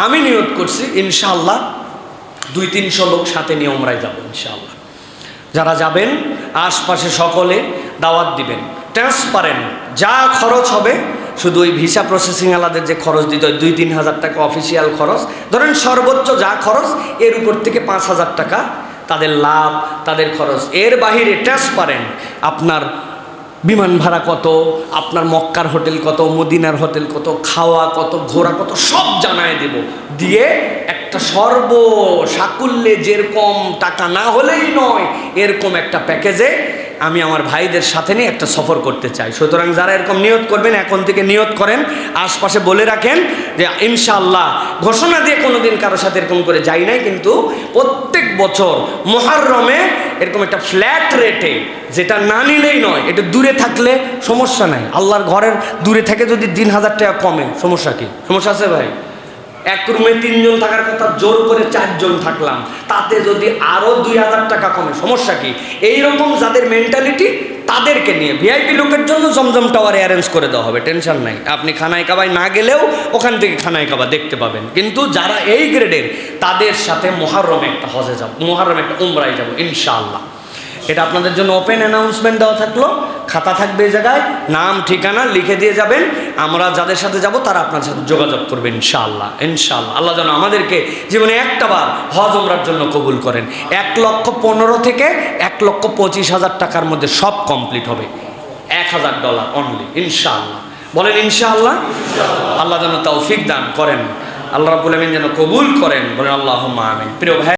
আমি নিয়ত করছি ইনশাআল্লাহ 200-300 লোক সাথে নিয়ে উমরায় যাব ইনশাআল্লাহ। যারা যাবেন আশপাশে সকলে দাওয়াত দিবেন, ট্রান্সপারেন্ট যা খরচ হবে, শুধু ওই ভিসা প্রসেসিং আলাদের যে খরচ দিতে হয় 2-3 হাজার টাকা অফিসিয়াল খরচ, ধরেন সর্বোচ্চ যা খরচ এর উপর থেকে 5,000 টাকা তাদের লাভ, তাদের খরচ। এর বাহিরে ট্রান্সপারেন্ট আপনার বিমান ভাড়া কত, আপনার মক্কার হোটেল কত, মদিনার হোটেল কত, খাওয়া কত, ঘোরা কত, সব জানায় দেব। দিয়ে একটা সাকুল্যে যেরকম টাকা না হলেই নয় এরকম একটা প্যাকেজে আমি আমার ভাইদের সাথে নিয়ে একটা সফর করতে চাই। সুতরাং যারা এরকম নিয়ত করবেন এখন থেকে নিয়ত করেন, আশপাশে বলে রাখেন যে ইনশাআল্লাহ। ঘোষণা দিয়ে কোনোদিন কারোর সাথে এরকম করে যাই নাই, কিন্তু প্রত্যেক বছর মুহররমে এরকম একটা ফ্ল্যাট রেটে, যেটা না নিলেই নয়, এটা দূরে থাকলে সমস্যা নাই। আল্লাহর ঘরের দূরে থেকে যদি 3,000 টাকা কমে সমস্যা কি? সমস্যা আছে ভাই? এক রুমে 3 জন থাকার কথা, জোর করে 4 জন থাকলাম, তাতে যদি আরো 2,000 টাকা কমে সমস্যা কি? এইরকম যাদের মেন্টালিটি তাদেরকে নিয়ে ভিআইপি লোকের জন্য জমজম টাওয়ার অ্যারেঞ্জ করে দেওয়া হবে, টেনশন নাই। আপনি খানায় কাবায় না গেলেও ওখান থেকে খানায় কাবা দেখতে পাবেন। কিন্তু যারা এই গ্রেডের তাদের সাথে মুহররমে একটা হজে যাব, মুহররমে একটা উমরায় যাব ইনশাআল্লাহ। এটা আপনাদের জন্য ওপেন অ্যানাউন্সমেন্ট দেওয়া থাকলো। খাতা থাকবে এই জায়গায়, নাম ঠিকানা লিখে দিয়ে যাবেন। আমরা যাদের সাথে যাব তারা আপনার সাথে যোগাযোগ করবে ইনশাআল্লাহ। ইনশাআল্লাহ আল্লাহ যেন আমাদেরকে জীবনে একটা বার হজ উমরার জন্য কবুল করেন। 1,15,000 থেকে 1,25,000 টাকার মধ্যে সব কমপ্লিট হবে, $1,000 অনলি ইনশাআল্লাহ। বলেন ইনশাআল্লাহ। আল্লাহ যেন তৌফিক দান করেন, আল্লাহ রাব্বুল আমিন যেন কবুল করেন, বলেন আল্লাহুম্মা আমিন। প্রিয় ভাই।